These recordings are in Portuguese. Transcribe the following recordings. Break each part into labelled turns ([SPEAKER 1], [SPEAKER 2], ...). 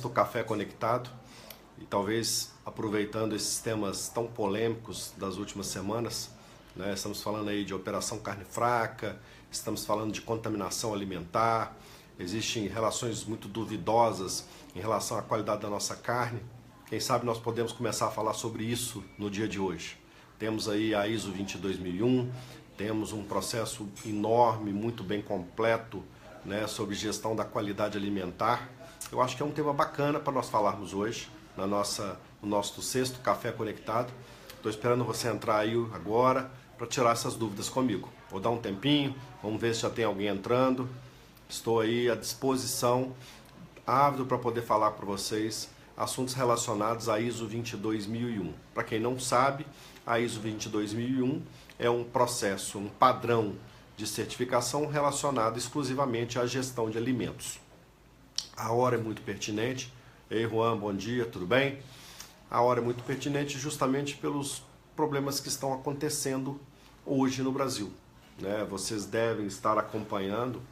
[SPEAKER 1] Sexto Café Conectado, e talvez aproveitando esses temas tão polêmicos das últimas semanas, né? Estamos falando aí de operação carne fraca, estamos falando de contaminação alimentar, existem relações muito duvidosas em relação à qualidade da nossa carne. Quem sabe nós podemos começar a falar sobre isso no dia de hoje. Temos aí a ISO 22001, temos um processo enorme, muito bem completo, né, sobre gestão da qualidade alimentar. Eu acho que é um tema bacana para nós falarmos hoje, no nosso Sexto Café Conectado. Estou esperando você entrar aí agora para tirar essas dúvidas comigo. Vou dar um tempinho, vamos ver se já tem alguém entrando. Estou aí à disposição, ávido para poder falar para vocês assuntos relacionados à ISO 22001. Para quem não sabe, a ISO 22001 é um processo, um padrão de certificação relacionado exclusivamente à gestão de alimentos. A hora é muito pertinente. Ei, Juan, bom dia, tudo bem? A hora é muito pertinente justamente pelos problemas que estão acontecendo hoje no Brasil, né? Vocês devem estar acompanhando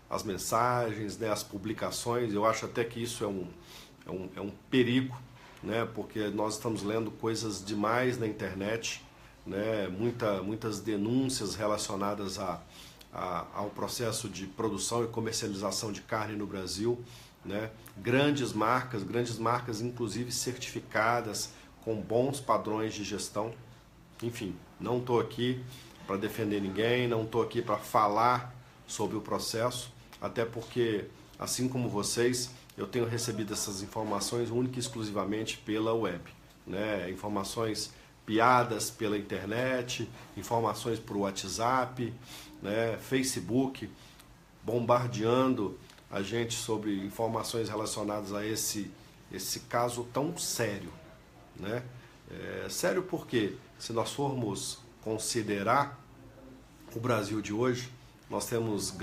[SPEAKER 1] as mensagens, né, as publicações. Eu acho até que isso é um perigo, né, porque nós estamos lendo coisas demais na internet, né, muitas denúncias relacionadas ao processo de produção e comercialização de carne no Brasil, né, grandes marcas inclusive certificadas com bons padrões de gestão. Enfim, não estou aqui para defender ninguém, não estou aqui para falar sobre o processo, até porque, assim como vocês, eu tenho recebido essas informações única e exclusivamente pela web, né? Informações piadas pela internet, informações por WhatsApp, né? Facebook, bombardeando a gente sobre informações relacionadas a esse caso tão sério, né? Sério porque, se nós formos considerar o Brasil de hoje, nós temos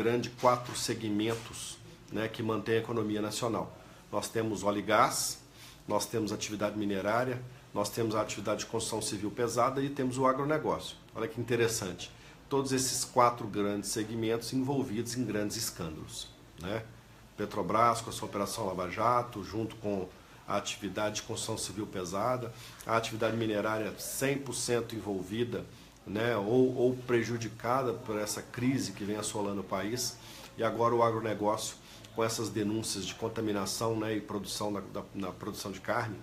[SPEAKER 1] quatro segmentos, né, que mantêm a economia nacional. Nós temos óleo e gás, nós temos atividade minerária, nós temos a atividade de construção civil pesada e temos o agronegócio. Olha que interessante. Todos esses quatro grandes segmentos envolvidos em grandes escândalos, né? Petrobras com a sua operação Lava Jato, junto com a atividade de construção civil pesada, a atividade minerária 100% envolvida, né, ou prejudicada por essa crise que vem assolando o país, e agora o agronegócio com essas denúncias de contaminação, né, e produção na produção de carne,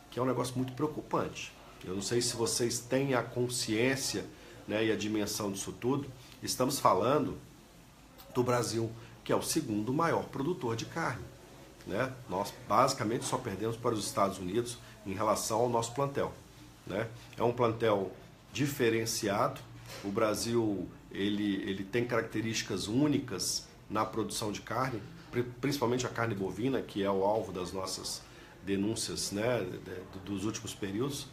[SPEAKER 1] que é um negócio muito preocupante. Eu não sei se vocês têm a consciência, né, e a dimensão disso tudo. Estamos falando do Brasil, que é o segundo maior produtor de carne, né? Nós basicamente só perdemos para os Estados Unidos em relação ao nosso plantel, né? É um plantel diferenciado. O Brasil ele tem características únicas na produção de carne, principalmente a carne bovina, que é o alvo das nossas denúncias, né, dos últimos períodos,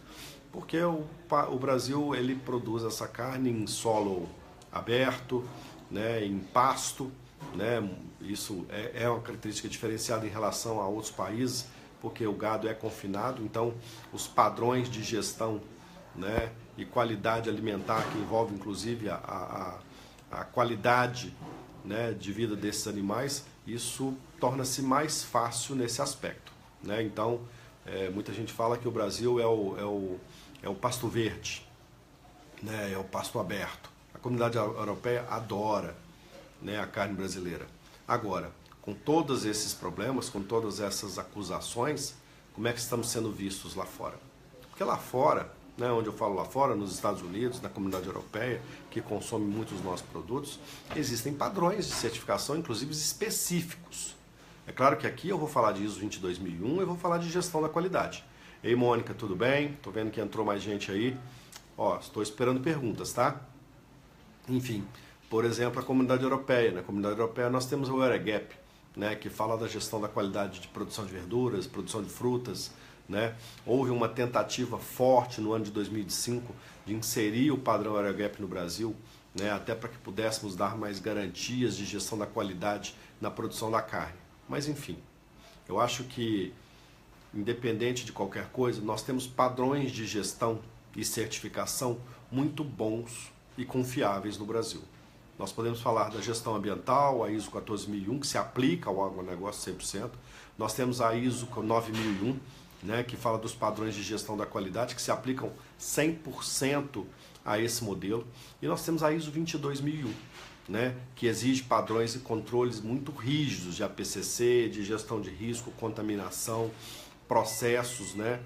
[SPEAKER 1] porque o Brasil ele produz essa carne em solo aberto, né, em pasto, né? Isso é uma característica diferenciada em relação a outros países, porque o gado é confinado, então os padrões de gestão, né, e qualidade alimentar, que envolve inclusive a qualidade, né, de vida desses animais, isso torna-se mais fácil nesse aspecto, né? Então, muita gente fala que o Brasil é o pasto verde, né, é o pasto aberto. A comunidade europeia adora, né, a carne brasileira. Agora, com todos esses problemas, com todas essas acusações, como é que estamos sendo vistos lá fora? Porque lá fora, né, onde eu falo lá fora, nos Estados Unidos, na comunidade europeia, que consome muitos dos nossos produtos, existem padrões de certificação, inclusive específicos. É claro que aqui eu vou falar de ISO 22001 e vou falar de gestão da qualidade. Ei, Mônica, tudo bem? Tô vendo que entrou mais gente aí. Ó, estou esperando perguntas, tá? Enfim, por exemplo, a comunidade europeia. Na comunidade europeia nós temos o EureGAP, né, que fala da gestão da qualidade de produção de verduras, produção de frutas, né? Houve uma tentativa forte no ano de 2005 de inserir o padrão EureGAP no Brasil, né, até para que pudéssemos dar mais garantias de gestão da qualidade na produção da carne. Mas enfim, eu acho que, independente de qualquer coisa, nós temos padrões de gestão e certificação muito bons e confiáveis no Brasil. Nós podemos falar da gestão ambiental, a ISO 14001, que se aplica ao agronegócio 100%. Nós temos a ISO 9001, né, que fala dos padrões de gestão da qualidade, que se aplicam 100% a esse modelo. E nós temos a ISO 22001, né, que exige padrões e controles muito rígidos de APCC, de gestão de risco, contaminação, processos, né,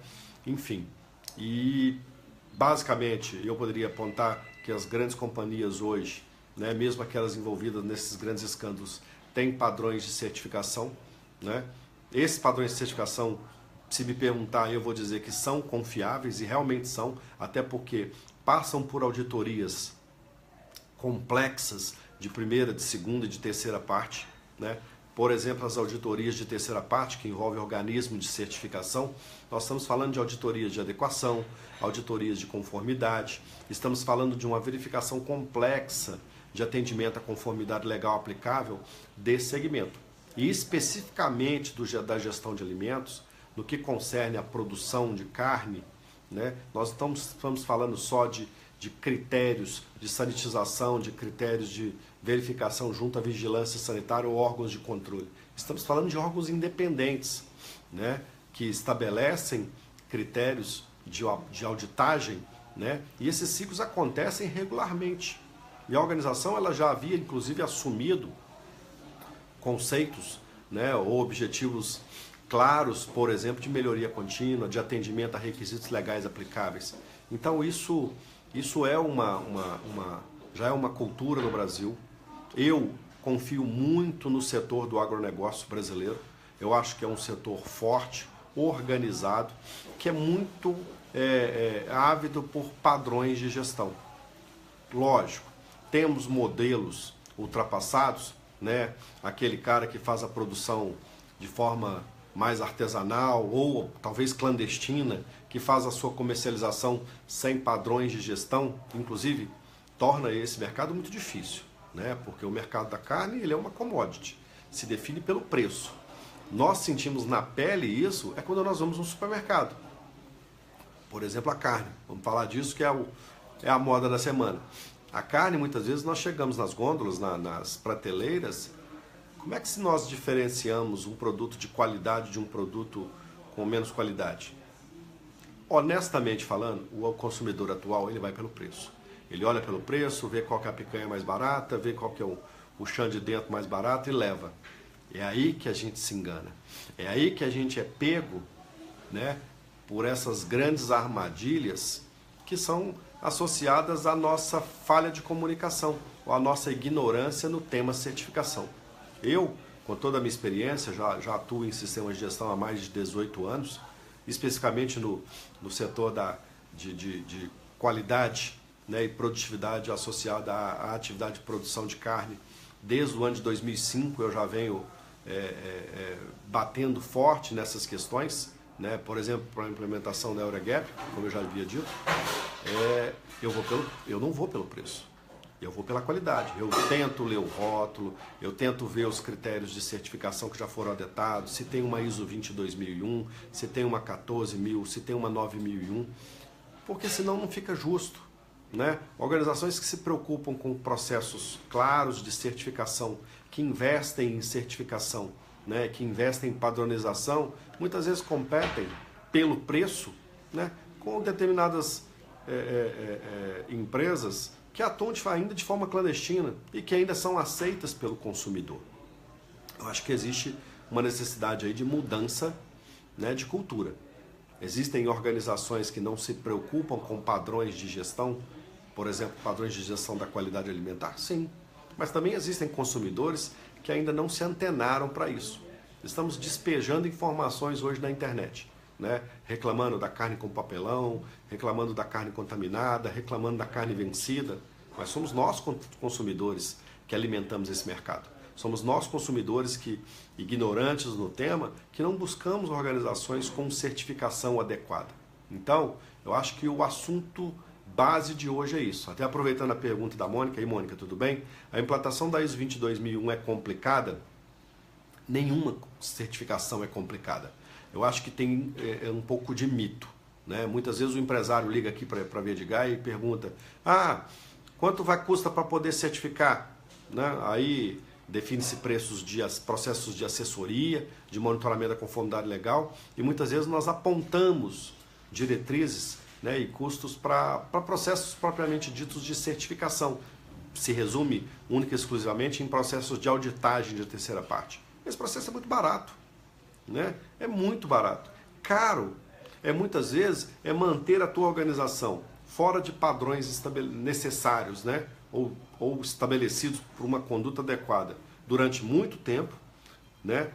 [SPEAKER 1] enfim. E basicamente eu poderia apontar que as grandes companhias hoje, né, mesmo aquelas envolvidas nesses grandes escândalos, têm padrões de certificação, né? Esses padrões de certificação, se me perguntar, eu vou dizer que são confiáveis, e realmente são, até porque passam por auditorias complexas de primeira, de segunda e de terceira parte, né? Por exemplo, as auditorias de terceira parte, que envolvem organismo de certificação, nós estamos falando de auditorias de adequação, auditorias de conformidade, estamos falando de uma verificação complexa de atendimento à conformidade legal aplicável desse segmento. E especificamente da gestão de alimentos, no que concerne a produção de carne, né, nós estamos falando só de critérios de sanitização, de critérios de verificação junto à vigilância sanitária ou órgãos de controle. Estamos falando de órgãos independentes, né, que estabelecem critérios de auditagem, né, e esses ciclos acontecem regularmente. E a organização ela já havia, inclusive, assumido conceitos, né, ou objetivos claros, por exemplo, de melhoria contínua, de atendimento a requisitos legais aplicáveis. Então isso é já é uma cultura no Brasil. Eu confio muito no setor do agronegócio brasileiro. Eu acho que é um setor forte, organizado, que é muito ávido por padrões de gestão. Lógico, temos modelos ultrapassados, né? Aquele cara que faz a produção de forma mais artesanal ou talvez clandestina, que faz a sua comercialização sem padrões de gestão, inclusive torna esse mercado muito difícil, né? Porque o mercado da carne ele é uma commodity, se define pelo preço. Nós sentimos na pele isso quando nós vamos no supermercado. Por exemplo, a carne. Vamos falar disso que é a moda da semana. A carne, muitas vezes, nós chegamos nas gôndolas, nas prateleiras. Como é que se nós diferenciamos um produto de qualidade de um produto com menos qualidade? Honestamente falando, o consumidor atual ele vai pelo preço. Ele olha pelo preço, vê qual que é a picanha mais barata, vê qual que é o chão de dentro mais barato e leva. É aí que a gente se engana. É aí que a gente é pego, né, por essas grandes armadilhas que são associadas à nossa falha de comunicação, ou à nossa ignorância no tema certificação. Eu, com toda a minha experiência, já atuo em sistemas de gestão há mais de 18 anos, especificamente no setor de qualidade, né, e produtividade associada à atividade de produção de carne. Desde o ano de 2005 eu já venho batendo forte nessas questões, né? Por exemplo, para a implementação da Eurogap, como eu já havia dito, eu não vou pelo preço. Eu vou pela qualidade. Eu tento ler o rótulo, eu tento ver os critérios de certificação que já foram adetados, se tem uma ISO 22001, se tem uma 14000, se tem uma 9001, porque senão não fica justo, né? Organizações que se preocupam com processos claros de certificação, que investem em certificação, né? Que investem em padronização, muitas vezes competem pelo preço, né? Com determinadas empresas que atuam ainda de forma clandestina e que ainda são aceitas pelo consumidor. Eu acho que existe uma necessidade aí de mudança, né, de cultura. Existem organizações que não se preocupam com padrões de gestão, por exemplo, padrões de gestão da qualidade alimentar? Sim, mas também existem consumidores que ainda não se antenaram para isso. Estamos despejando informações hoje na internet, né? Reclamando da carne com papelão, reclamando da carne contaminada, reclamando da carne vencida. Mas somos nós, consumidores, que alimentamos esse mercado. Somos nós, consumidores, que, ignorantes no tema, que não buscamos organizações com certificação adequada. Então, eu acho que o assunto base de hoje é isso. Até aproveitando a pergunta da Mônica. E aí, Mônica, tudo bem? A implantação da ISO 22001 é complicada? Nenhuma certificação é complicada. Eu acho que tem um pouco de mito, né? Muitas vezes o empresário liga aqui para a Verdigai e pergunta: quanto custa para poder certificar? né? Aí define-se preços de processos de assessoria, de monitoramento da conformidade legal, e muitas vezes nós apontamos diretrizes, né, e custos para processos propriamente ditos de certificação. Se resume única e exclusivamente em processos de auditagem de terceira parte. Esse processo é muito barato, né? É muito barato. Caro muitas vezes manter a tua organização fora de padrões necessários, né? Ou estabelecidos por uma conduta adequada durante muito tempo, né?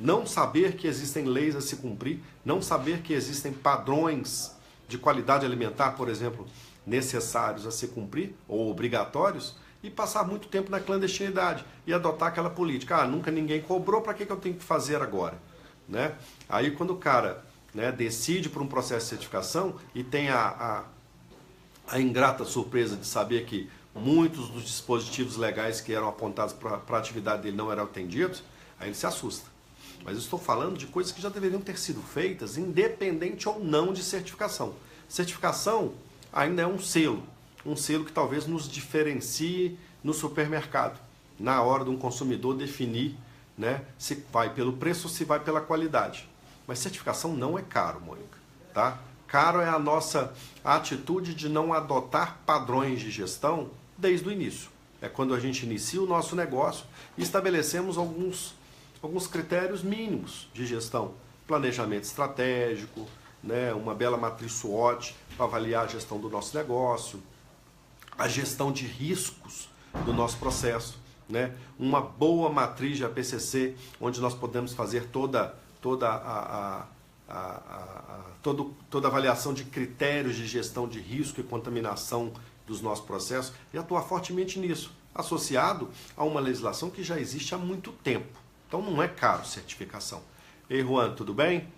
[SPEAKER 1] Não saber que existem leis a se cumprir, não saber que existem padrões de qualidade alimentar, por exemplo, necessários a se cumprir ou obrigatórios, e passar muito tempo na clandestinidade e adotar aquela política. Ah, nunca ninguém cobrou, para que eu tenho que fazer agora? Né? Aí quando o cara, né, decide por um processo de certificação e tem a ingrata surpresa de saber que muitos dos dispositivos legais que eram apontados para a atividade dele não eram atendidos, aí ele se assusta. Mas eu estou falando de coisas que já deveriam ter sido feitas, independente ou não de certificação. Certificação ainda é um selo que talvez nos diferencie no supermercado, na hora de um consumidor definir, né, se vai pelo preço ou se vai pela qualidade. Mas certificação não é caro, Mônica, tá? Caro é a nossa atitude de não adotar padrões de gestão desde o início. É quando a gente inicia o nosso negócio e estabelecemos alguns critérios mínimos de gestão. Planejamento estratégico, né, uma bela matriz SWOT para avaliar a gestão do nosso negócio, a gestão de riscos do nosso processo, né, uma boa matriz de APCC, onde nós podemos fazer toda a avaliação de critérios de gestão de risco e contaminação dos nossos processos e atuar fortemente nisso, associado a uma legislação que já existe há muito tempo. Então não é caro certificação. Ei, Juan, tudo bem?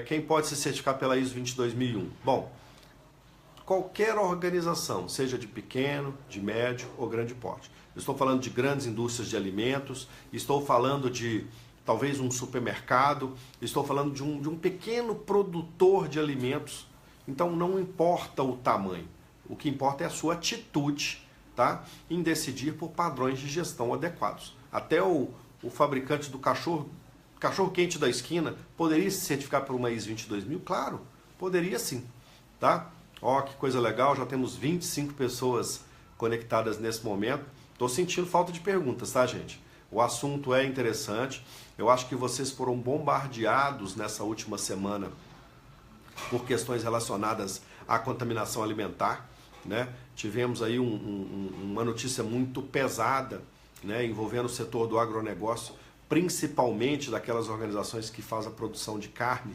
[SPEAKER 1] Quem pode se certificar pela ISO 22001? Bom, qualquer organização, seja de pequeno, de médio ou grande porte. Eu estou falando de grandes indústrias de alimentos, estou falando de talvez um supermercado, estou falando de um pequeno produtor de alimentos. Então não importa o tamanho, o que importa é a sua atitude, tá, em decidir por padrões de gestão adequados. Até o fabricante do cachorro quente da esquina poderia se certificar por uma ISO 22000? Claro, poderia sim, tá? Ó, que coisa legal, já temos 25 pessoas conectadas nesse momento. Estou sentindo falta de perguntas, tá, gente? O assunto é interessante. Eu acho que vocês foram bombardeados nessa última semana por questões relacionadas à contaminação alimentar, né? Tivemos aí uma notícia muito pesada, né, envolvendo o setor do agronegócio, principalmente daquelas organizações que fazem a produção de carne.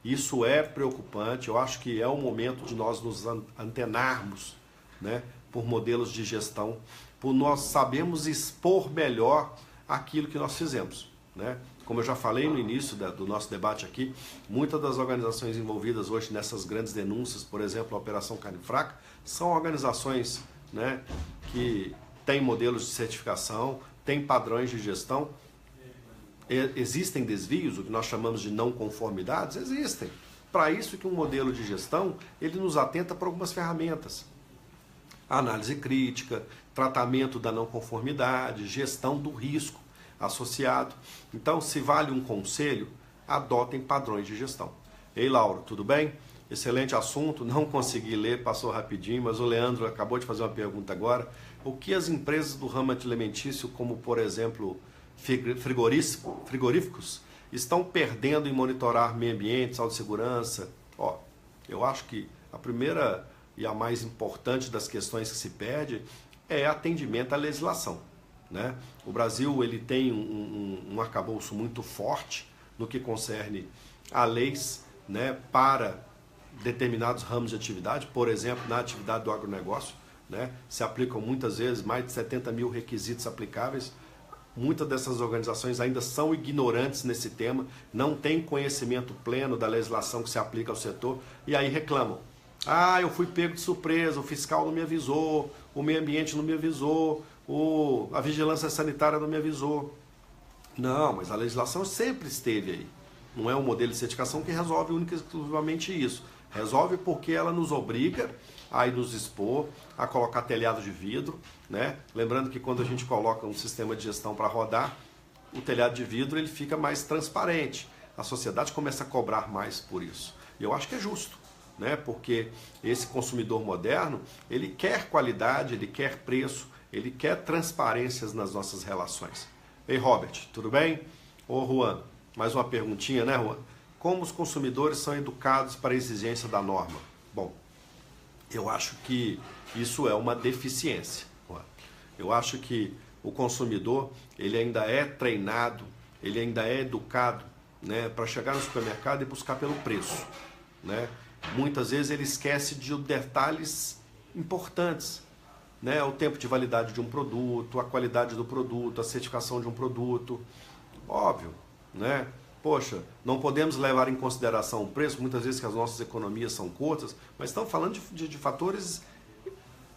[SPEAKER 1] Isso é preocupante. Eu acho que é o momento de nós nos antenarmos, né, por modelos de gestão, por nós sabermos expor melhor aquilo que nós fizemos, né? Como eu já falei no início do nosso debate aqui, muitas das organizações envolvidas hoje nessas grandes denúncias, por exemplo, a Operação Carne Fraca, são organizações, né, que têm modelos de certificação, têm padrões de gestão. Existem desvios, o que nós chamamos de não conformidades? Existem. Para isso que um modelo de gestão, ele nos atenta para algumas ferramentas. Análise crítica, tratamento da não conformidade, gestão do risco associado. Então, se vale um conselho, adotem padrões de gestão. Ei, Lauro, tudo bem? Excelente assunto, não consegui ler, passou rapidinho, mas o Leandro acabou de fazer uma pergunta agora. O que as empresas do ramo alimentício, como por exemplo frigoríficos, estão perdendo em monitorar meio ambiente, saúde e segurança? Ó, eu acho que a primeira e a mais importante das questões que se perde é atendimento à legislação, né? O Brasil ele tem um arcabouço muito forte no que concerne a leis, né, para determinados ramos de atividade. Por exemplo, na atividade do agronegócio, né, se aplicam muitas vezes mais de 70 mil requisitos aplicáveis. Muitas dessas organizações ainda são ignorantes nesse tema, não têm conhecimento pleno da legislação que se aplica ao setor e aí reclamam. Ah, eu fui pego de surpresa, o fiscal não me avisou, o meio ambiente não me avisou, a vigilância sanitária não me avisou. Não, mas a legislação sempre esteve aí. Não é um modelo de certificação que resolve única e exclusivamente isso. Resolve porque ela nos obriga a nos expor, a colocar telhado de vidro, né? Lembrando que quando a gente coloca um sistema de gestão para rodar, o telhado de vidro ele fica mais transparente. A sociedade começa a cobrar mais por isso. E eu acho que é justo, né? Porque esse consumidor moderno, ele quer qualidade, ele quer preço, ele quer transparências nas nossas relações. Ei, Robert, tudo bem? Ô, Juan, mais uma perguntinha, né, Juan? Como os consumidores são educados para a exigência da norma? Bom, eu acho que isso é uma deficiência, Juan. Eu acho que o consumidor, ele ainda é treinado, ele ainda é educado, né, para chegar no supermercado e buscar pelo preço, né? Muitas vezes ele esquece de detalhes importantes, né? O tempo de validade de um produto, a qualidade do produto, a certificação de um produto. Óbvio, né? Poxa, não podemos levar em consideração o preço, muitas vezes que as nossas economias são curtas, mas estamos falando de fatores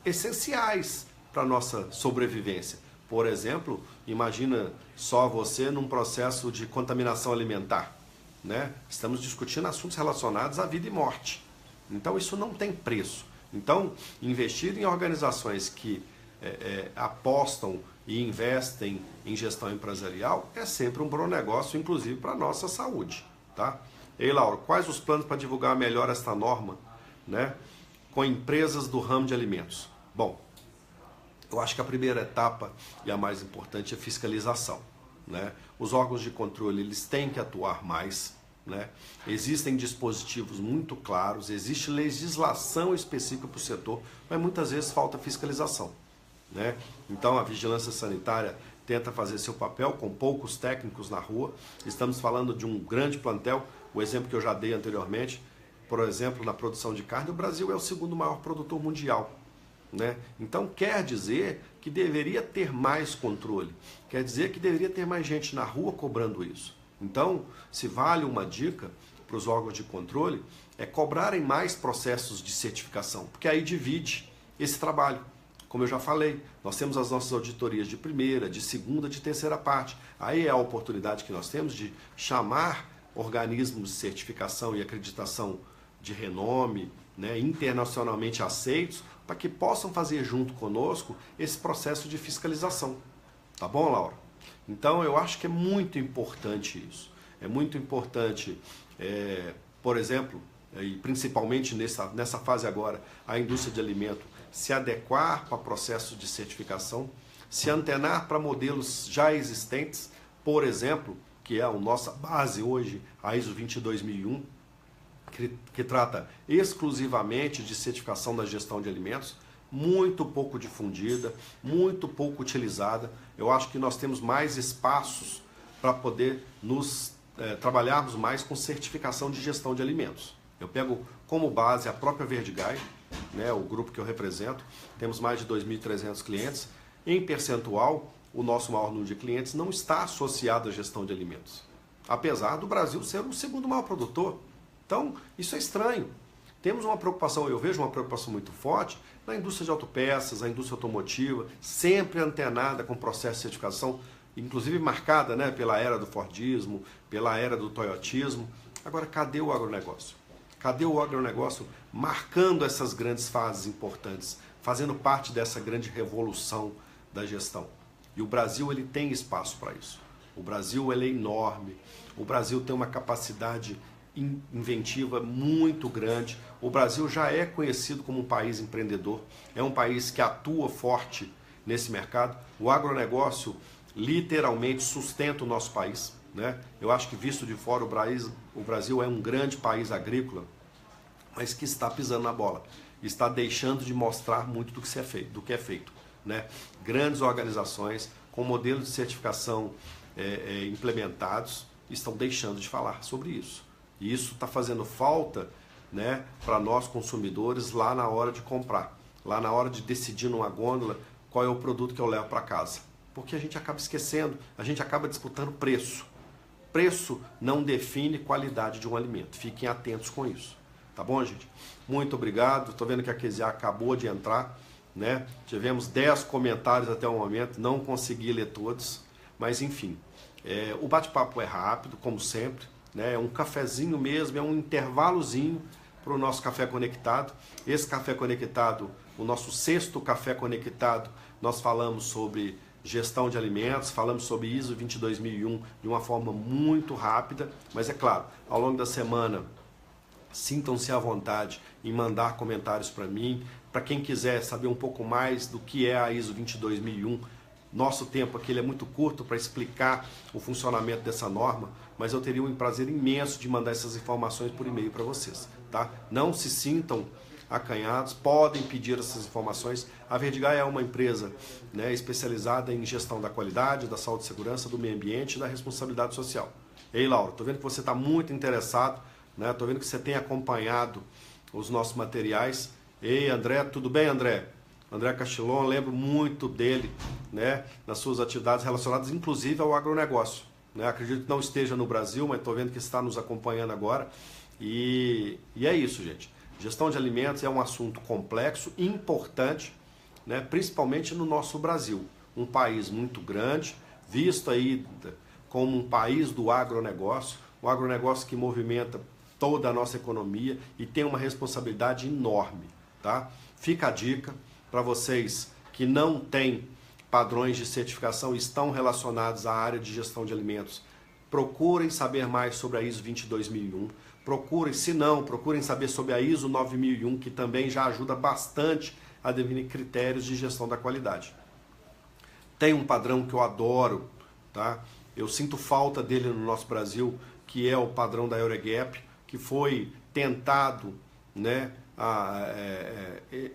[SPEAKER 1] essenciais para a nossa sobrevivência. Por exemplo, imagina só você num processo de contaminação alimentar, né? Estamos discutindo assuntos relacionados à vida e morte. Então isso não tem preço. Então, investir em organizações que apostam e investem em gestão empresarial é sempre um bom negócio, inclusive para a nossa saúde, tá? Ei, Laura, quais os planos para divulgar melhor esta norma, né, com empresas do ramo de alimentos? Bom, eu acho que a primeira etapa e a mais importante é fiscalização, né? Os órgãos de controle, eles têm que atuar mais, né? Existem dispositivos muito claros, existe legislação específica para o setor, mas muitas vezes falta fiscalização, né? Então a vigilância sanitária tenta fazer seu papel com poucos técnicos na rua. Estamos falando de um grande plantel, o exemplo que eu já dei anteriormente, por exemplo, na produção de carne, o Brasil é o segundo maior produtor mundial, né? Então quer dizer que deveria ter mais controle, quer dizer que deveria ter mais gente na rua cobrando isso. Então, se vale uma dica para os órgãos de controle, é cobrarem mais processos de certificação, porque aí divide esse trabalho. Como eu já falei, nós temos as nossas auditorias de primeira, de segunda, de terceira parte. Aí é a oportunidade que nós temos de chamar organismos de certificação e acreditação de renome, né, internacionalmente aceitos, para que possam fazer junto conosco esse processo de fiscalização. Tá bom, Laura? Então eu acho que é muito importante isso. É muito importante, por exemplo, e principalmente nessa fase agora, a indústria de alimento se adequar para processos de certificação, se antenar para modelos já existentes, por exemplo, que é a nossa base hoje, a ISO 22001, que trata exclusivamente de certificação da gestão de alimentos, muito pouco difundida, muito pouco utilizada. Eu acho que nós temos mais espaços para poder trabalharmos mais com certificação de gestão de alimentos. Eu pego como base a própria Verdigai, né, o grupo que eu represento, temos mais de 2.300 clientes. Em percentual, o nosso maior número de clientes não está associado à gestão de alimentos, apesar do Brasil ser o segundo maior produtor. Então, isso é estranho. Temos uma preocupação, eu vejo uma preocupação muito forte na indústria de autopeças, a indústria automotiva, sempre antenada com o processo de certificação, inclusive marcada, né, pela era do Fordismo, pela era do Toyotismo. Agora, cadê o agronegócio? Cadê o agronegócio marcando essas grandes fases importantes, fazendo parte dessa grande revolução da gestão? E o Brasil, ele tem espaço para isso. O Brasil, ele é enorme. O Brasil tem uma capacidade inventiva muito grande. O Brasil já é conhecido como um país empreendedor. É um país que atua forte nesse mercado. O agronegócio literalmente sustenta o nosso país, né? Eu acho que, visto de fora, o Brasil é um grande país agrícola, mas que está pisando na bola, está deixando de mostrar muito do que é feito, né? Grandes organizações com modelos de certificação implementados estão deixando de falar sobre isso. E isso está fazendo falta, né, para nós consumidores lá na hora de comprar, lá na hora de decidir numa gôndola qual é o produto que eu levo para casa. Porque a gente acaba esquecendo, a gente acaba disputando preço. Preço não define qualidade de um alimento. Fiquem atentos com isso. Tá bom, gente? Muito obrigado. Estou vendo que a Kezia acabou de entrar, né? Tivemos 10 comentários até o momento, não consegui ler todos, mas enfim. O bate-papo é rápido, como sempre, né? É um cafezinho mesmo, é um intervalozinho para o nosso Café Conectado. Esse Café Conectado, o nosso 6º Café Conectado, nós falamos sobre gestão de alimentos, falamos sobre ISO 22001 de uma forma muito rápida, mas é claro, ao longo da semana, sintam-se à vontade em mandar comentários para mim. Para quem quiser saber um pouco mais do que é a ISO 22001, nosso tempo aqui ele é muito curto para explicar o funcionamento dessa norma, mas eu teria um prazer imenso de mandar essas informações por e-mail para vocês, tá? Não se sintam acanhados, podem pedir essas informações. A Verdigai é uma empresa, né, especializada em gestão da qualidade, da saúde e segurança, do meio ambiente e da responsabilidade social. Ei, Laura, estou vendo que você está muito interessado, né? Estou vendo que você tem acompanhado os nossos materiais. Ei, André, tudo bem, André? André Castilon, lembro muito dele, né, nas suas atividades relacionadas inclusive ao agronegócio, né? Acredito que não esteja no Brasil, mas estou vendo que está nos acompanhando agora. E é isso, gente. Gestão de alimentos é um assunto complexo, importante, né, principalmente no nosso Brasil. Um país muito grande, visto aí como um país do agronegócio, um agronegócio que movimenta toda a nossa economia e tem uma responsabilidade enorme, tá? Fica a dica para vocês que não têm padrões de certificação e estão relacionados à área de gestão de alimentos. Procurem saber mais sobre a ISO 22001. Procurem, se não, procurem saber sobre a ISO 9001, que também já ajuda bastante a definir critérios de gestão da qualidade. Tem um padrão que eu adoro, tá? Eu sinto falta dele no nosso Brasil, que é o padrão da Euregap, que foi tentado, né,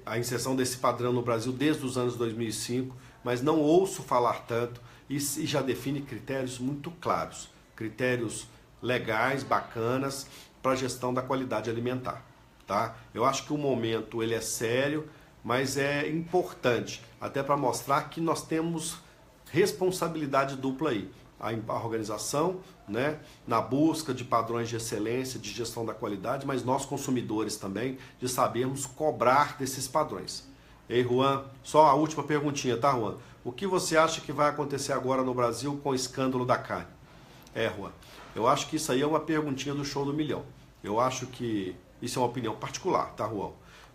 [SPEAKER 1] a inserção desse padrão no Brasil desde os anos 2005, mas não ouço falar tanto e já define critérios muito claros, critérios legais, bacanas, para a gestão da qualidade alimentar, tá? Eu acho que o momento ele é sério, mas é importante, até para mostrar que nós temos responsabilidade dupla aí. A organização, né, na busca de padrões de excelência, de gestão da qualidade, mas nós consumidores também, de sabermos cobrar desses padrões. Ei, Juan, só a última perguntinha, tá, Juan? O que você acha que vai acontecer agora no Brasil com o escândalo da carne? Juan, eu acho que isso aí é uma perguntinha do show do milhão. Eu acho que isso é uma opinião particular, tá, Juan?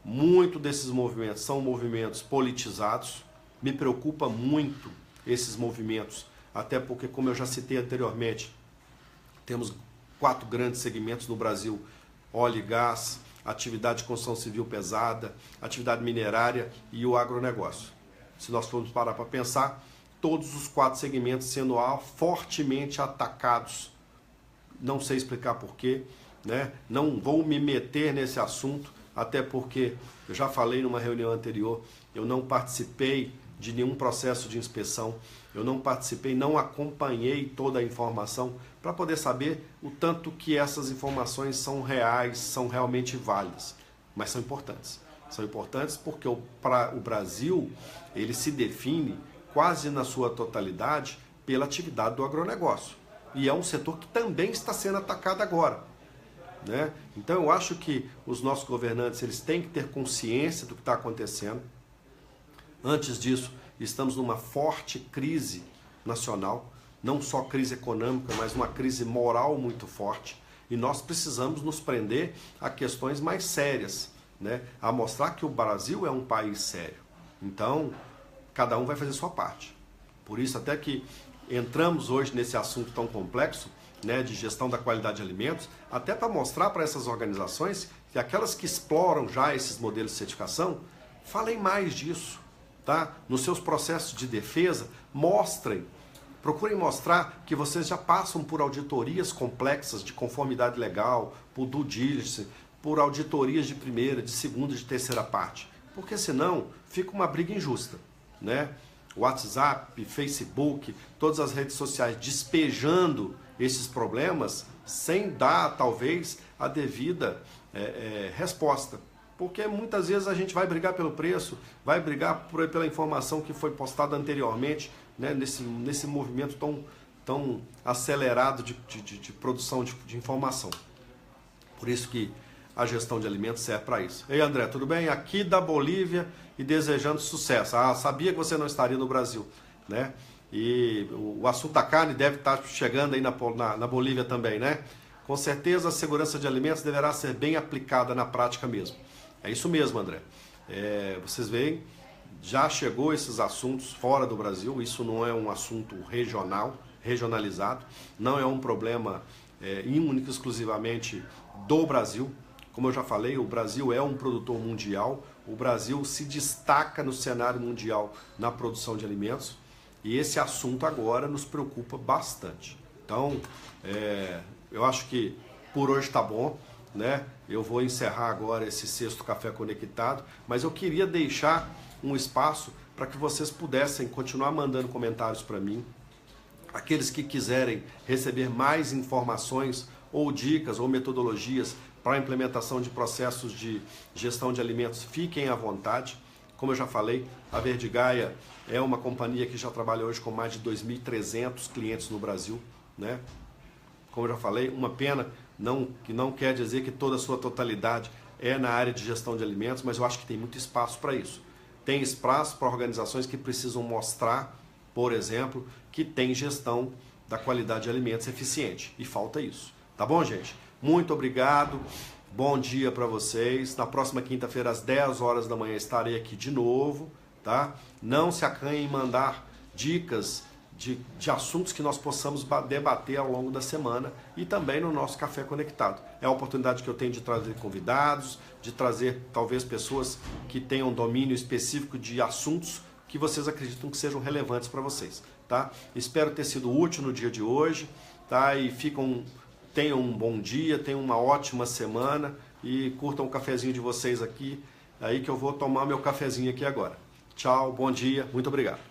[SPEAKER 1] Muito desses movimentos são movimentos politizados. Me preocupa muito esses movimentos, até porque, como eu já citei anteriormente, temos 4 grandes segmentos no Brasil: óleo e gás, atividade de construção civil pesada, atividade minerária e o agronegócio. Se nós formos parar para pensar, todos os 4 segmentos sendo fortemente atacados. Não sei explicar porquê, né? Não vou me meter nesse assunto, até porque eu já falei numa reunião anterior, eu não participei de nenhum processo de inspeção, eu não participei, não acompanhei toda a informação para poder saber o tanto que essas informações são reais, são realmente válidas, mas são importantes. São importantes porque o Brasil, ele se define quase na sua totalidade pela atividade do agronegócio. E é um setor que também está sendo atacado agora, né? Então eu acho que os nossos governantes, eles têm que ter consciência do que está acontecendo. Antes disso, estamos numa forte crise nacional, não só crise econômica, mas uma crise moral muito forte. E nós precisamos nos prender a questões mais sérias, né? A mostrar que o Brasil é um país sério. Então, cada um vai fazer sua parte. Por isso, até que entramos hoje nesse assunto tão complexo, né, de gestão da qualidade de alimentos, até para mostrar para essas organizações que aquelas que exploram já esses modelos de certificação, falem mais disso, tá? Nos seus processos de defesa, procurem mostrar que vocês já passam por auditorias complexas de conformidade legal, por due diligence, por auditorias de primeira, de segunda, de terceira parte, porque senão fica uma briga injusta, né? WhatsApp, Facebook, todas as redes sociais despejando esses problemas sem dar, talvez, a devida resposta. Porque muitas vezes a gente vai brigar pelo preço, vai brigar pela informação que foi postada anteriormente, né, nesse movimento tão acelerado de produção de informação. Por isso que a gestão de alimentos serve para isso. Ei, André, tudo bem? Aqui da Bolívia e desejando sucesso. Sabia que você não estaria no Brasil, né? E o assunto da carne deve estar chegando aí na Bolívia também, né? Com certeza a segurança de alimentos deverá ser bem aplicada na prática mesmo. É isso mesmo, André. Vocês veem, já chegou esses assuntos fora do Brasil, isso não é um assunto regionalizado, não é um problema único exclusivamente do Brasil. Como eu já falei, o Brasil é um produtor mundial, o Brasil se destaca no cenário mundial na produção de alimentos e esse assunto agora nos preocupa bastante. Então, eu acho que por hoje está bom, né? Eu vou encerrar agora esse sexto Café Conectado, mas eu queria deixar um espaço para que vocês pudessem continuar mandando comentários para mim. Aqueles que quiserem receber mais informações ou dicas ou metodologias para a implementação de processos de gestão de alimentos, fiquem à vontade. Como eu já falei, a Verdigaia é uma companhia que já trabalha hoje com mais de 2.300 clientes no Brasil, né? Como eu já falei, uma pena que não quer dizer que toda a sua totalidade é na área de gestão de alimentos, mas eu acho que tem muito espaço para isso. Tem espaço para organizações que precisam mostrar, por exemplo, que tem gestão da qualidade de alimentos eficiente. E falta isso. Tá bom, gente? Muito obrigado. Bom dia para vocês. Na próxima quinta-feira, às 10 horas da manhã, estarei aqui de novo, tá? Não se acanhem em mandar dicas de assuntos que nós possamos debater ao longo da semana e também no nosso Café Conectado. É a oportunidade que eu tenho de trazer convidados, de trazer talvez pessoas que tenham domínio específico de assuntos que vocês acreditam que sejam relevantes para vocês, tá? Espero ter sido útil no dia de hoje, tá? E tenham um bom dia, tenham uma ótima semana e curtam o cafezinho de vocês aqui, aí que eu vou tomar meu cafezinho aqui agora. Tchau, bom dia, muito obrigado.